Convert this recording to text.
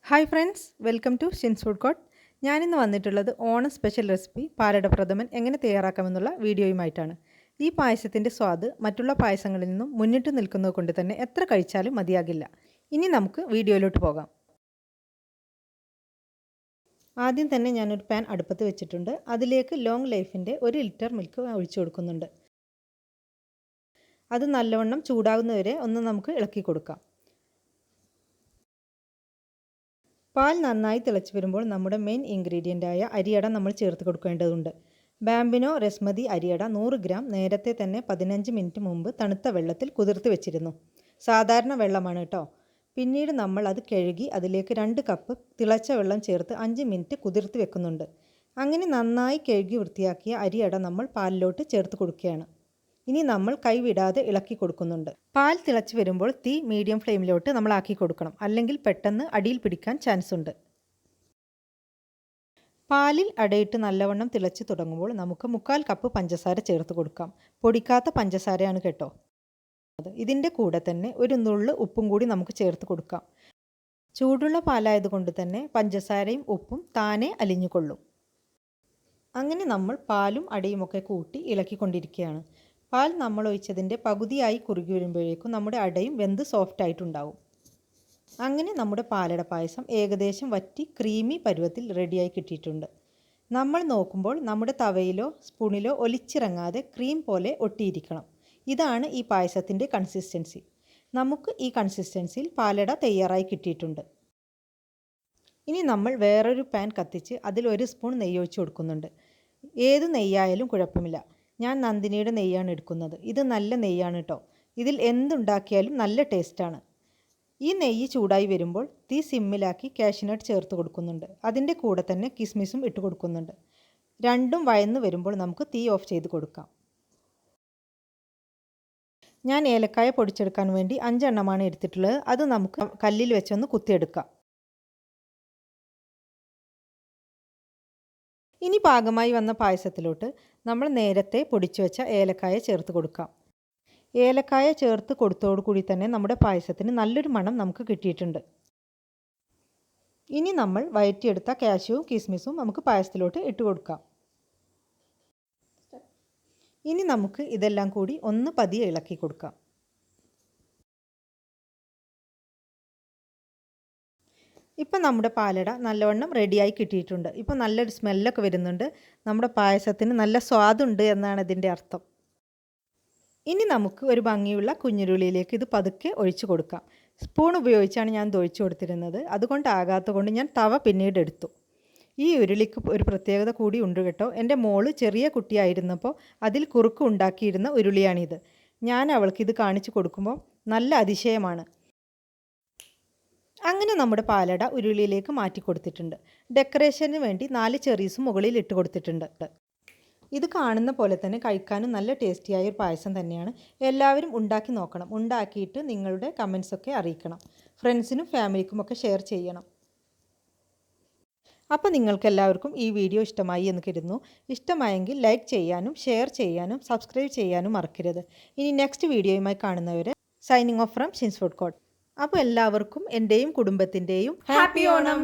Hi friends, welcome to Shin's food court. ഞാനിന്ന് വന്നിട്ടുള്ളത് Onam special recipe palada pradhaman എങ്ങനെ തയ്യാറാക്കാമെന്നുള്ള വീഡിയോയുമായിട്ടാണ്. ഈ പായസത്തിൻ്റെ സ്വാദ് മറ്റുള്ള പായസങ്ങളിൽ നിന്നും മുന്നിട്ട് നിൽക്കുന്നത് കൊണ്ട് തന്നെ എത്ര കഴിച്ചാലും മതിയാകില്ല. ഇനി നമുക്ക് വീഡിയോയിലോട്ട് പോകാം. ആദ്യം തന്നെ ഞാനൊരു പാൻ അടുപ്പത്ത് വെച്ചിട്ടുണ്ട്. അതിലേക്ക് ലോങ് ലൈഫിൻ്റെ 1 ലിറ്റർ മിൽക്ക് ഒഴിച്ചു കൊടുക്കുന്നുണ്ട്. അത് നല്ലവണ്ണം ചൂടാകുന്നവരെ ഒന്ന് നമുക്ക് ഇളക്കി കൊടുക്കാം. പാൽ നന്നായി തിളച്ച് വരുമ്പോൾ നമ്മുടെ മെയിൻ ഇൻഗ്രീഡിയൻ്റായ അരിയട നമ്മൾ ചേർത്ത് കൊടുക്കേണ്ടതുണ്ട്. ബാംബിനോ രസ്മതി അരിയട 100 ഗ്രാം നേരത്തെ തന്നെ 15 മിനിറ്റ് മുമ്പ് തണുത്ത വെള്ളത്തിൽ കുതിർത്ത് വെച്ചിരുന്നു. സാധാരണ വെള്ളമാണ് കേട്ടോ. പിന്നീട് നമ്മൾ അത് കഴുകി അതിലേക്ക് 2 കപ്പ് തിളച്ച വെള്ളം ചേർത്ത് 5 മിനിറ്റ് കുതിർത്ത് വെക്കുന്നുണ്ട്. അങ്ങനെ നന്നായി കഴുകി വൃത്തിയാക്കിയ അരിയട നമ്മൾ പാലിലോട്ട് ചേർത്ത് കൊടുക്കുകയാണ്. ഇനി നമ്മൾ കൈവിടാതെ ഇളക്കി കൊടുക്കുന്നുണ്ട്. പാൽ തിളച്ച് വരുമ്പോൾ തീ മീഡിയം ഫ്ലെയിമിലോട്ട് നമ്മൾ ആക്കി കൊടുക്കണം, അല്ലെങ്കിൽ പെട്ടെന്ന് അടിയിൽ പിടിക്കാൻ ചാൻസ് ഉണ്ട്. പാലിൽ അടയിട്ട് നല്ലവണ്ണം തിളച്ച് തുടങ്ങുമ്പോൾ നമുക്ക് 1/4 കപ്പ് പഞ്ചസാര ചേർത്ത് കൊടുക്കാം. പൊടിക്കാത്ത പഞ്ചസാരയാണ് കേട്ടോ. ഇതിൻ്റെ കൂടെ തന്നെ ഒരു നുള്ള് ഉപ്പും കൂടി നമുക്ക് ചേർത്ത് കൊടുക്കാം. ചൂടുള്ള പാലായതുകൊണ്ട് തന്നെ പഞ്ചസാരയും ഉപ്പും താനെ അലിഞ്ഞുകൊള്ളും. അങ്ങനെ നമ്മൾ പാലും അടയുമൊക്കെ കൂട്ടി ഇളക്കിക്കൊണ്ടിരിക്കുകയാണ്. പാൽ നമ്മൾ ഒഴിച്ചതിൻ്റെ പകുതിയായി കുറുകി വരുമ്പോഴേക്കും നമ്മുടെ അടയും വെന്ത് സോഫ്റ്റ് ആയിട്ടുണ്ടാവും. അങ്ങനെ നമ്മുടെ പാലട പായസം ഏകദേശം വറ്റി ക്രീമി പരുവത്തിൽ റെഡിയായി കിട്ടിയിട്ടുണ്ട്. നമ്മൾ നോക്കുമ്പോൾ നമ്മുടെ തവയിലോ സ്പൂണിലോ ഒലിച്ചിറങ്ങാതെ ക്രീം പോലെ ഒട്ടിയിരിക്കണം. ഇതാണ് ഈ പായസത്തിൻ്റെ കൺസിസ്റ്റൻസി. നമുക്ക് ഈ കൺസിസ്റ്റൻസിയിൽ പാലട തയ്യാറായി കിട്ടിയിട്ടുണ്ട്. ഇനി നമ്മൾ വേറൊരു പാൻ കത്തിച്ച് അതിൽ 1 സ്പൂൺ നെയ്യ് ഒഴിച്ച് കൊടുക്കുന്നുണ്ട്. ഏത് നെയ്യായാലും കുഴപ്പമില്ല. ഞാൻ നന്ദിനിയുടെ നെയ്യാണ് എടുക്കുന്നത്. ഇത് നല്ല നെയ്യാണ് കേട്ടോ. ഇതിൽ എന്തുണ്ടാക്കിയാലും നല്ല ടേസ്റ്റാണ്. ഈ നെയ്യ് ചൂടായി വരുമ്പോൾ തീ സിമ്മിലാക്കി കാഷ്യൂനട്ട് ചേർത്ത് കൊടുക്കുന്നുണ്ട്. അതിൻ്റെ കൂടെ തന്നെ കിസ്മിസും ഇട്ട് കൊടുക്കുന്നുണ്ട്. രണ്ടും വഴന്ന് വരുമ്പോൾ നമുക്ക് തീ ഓഫ് ചെയ്ത് കൊടുക്കാം. ഞാൻ ഏലക്കായ പൊടിച്ചെടുക്കാൻ വേണ്ടി 5 എണ്ണമാണ് എടുത്തിട്ടുള്ളത്. അത് നമുക്ക് കല്ലിൽ വെച്ചൊന്ന് കുത്തിയെടുക്കാം. ഇനി പാകമായി വന്ന പായസത്തിലോട്ട് നമ്മൾ നേരത്തെ പൊടിച്ചു വെച്ച ഏലക്കായ ചേർത്ത് കൊടുക്കാം. ഏലക്കായ ചേർത്ത് കൊടുത്തോടുകൂടി തന്നെ നമ്മുടെ പായസത്തിന് നല്ലൊരു മണം നമുക്ക് കിട്ടിയിട്ടുണ്ട്. ഇനി നമ്മൾ വഴറ്റിയെടുത്ത കാഷ്യൂവും കിസ്മിസും നമുക്ക് പായസത്തിലോട്ട് ഇട്ട് കൊടുക്കാം. ഇനി നമുക്ക് ഇതെല്ലാം കൂടി ഒന്ന് പതിയെ ഇളക്കി കൊടുക്കാം. ഇപ്പം നമ്മുടെ പാലട നല്ലവണ്ണം റെഡിയായി കിട്ടിയിട്ടുണ്ട്. ഇപ്പം നല്ലൊരു സ്മെല്ലൊക്കെ വരുന്നുണ്ട്. നമ്മുടെ പായസത്തിന് നല്ല സ്വാദുണ്ട് എന്നാണ് ഇതിൻ്റെ അർത്ഥം. ഇനി നമുക്ക് ഒരു ഭംഗിയുള്ള കുഞ്ഞുരുളിയിലേക്ക് ഇത് പതുക്കെ ഒഴിച്ചു കൊടുക്കാം. സ്പൂൺ ഉപയോഗിച്ചാണ് ഞാൻ ഒഴിച്ചു കൊടുത്തിരുന്നത്. അതുകൊണ്ടാകാത്ത കൊണ്ട് ഞാൻ തവ പിന്നീട് എടുത്തു. ഈ ഉരുളിക്ക് ഒരു പ്രത്യേകത കൂടി ഉണ്ട് കേട്ടോ. എൻ്റെ മോള് ചെറിയ കുട്ടിയായിരുന്നപ്പോൾ അതിൽ കുറുക്ക് ഉണ്ടാക്കിയിരുന്ന ഉരുളിയാണിത്. ഞാൻ അവൾക്കിത് കാണിച്ചു കൊടുക്കുമ്പോൾ നല്ല അതിശയമാണ്. അങ്ങനെ നമ്മുടെ പാലട ഉരുളിയിലേക്ക് മാറ്റി കൊടുത്തിട്ടുണ്ട്. ഡെക്കറേഷന് വേണ്ടി 4 ചെറീസും മുകളിൽ ഇട്ട് കൊടുത്തിട്ടുണ്ട്. ഇത് കാണുന്ന പോലെ തന്നെ കഴിക്കാനും നല്ല ടേസ്റ്റിയായ ഒരു പായസം തന്നെയാണ്. എല്ലാവരും ഉണ്ടാക്കി നോക്കണം. ഉണ്ടാക്കിയിട്ട് നിങ്ങളുടെ കമൻസൊക്കെ അറിയിക്കണം. ഫ്രണ്ട്സിനും ഫാമിലിക്കുമൊക്കെ ഷെയർ ചെയ്യണം. അപ്പോൾ നിങ്ങൾക്ക് എല്ലാവർക്കും ഈ വീഡിയോ ഇഷ്ടമായി എന്ന് കരുതുന്നു. ഇഷ്ടമായെങ്കിൽ ലൈക്ക് ചെയ്യാനും ഷെയർ ചെയ്യാനും സബ്സ്ക്രൈബ് ചെയ്യാനും മറക്കരുത്. ഇനി നെക്സ്റ്റ് വീഡിയോയുമായി കാണുന്നവരെ signing off from Shins food court. അപ്പോൾ എല്ലാവർക്കും എൻ്റെയും കുടുംബത്തിൻ്റെയും ഹാപ്പി ഓണം.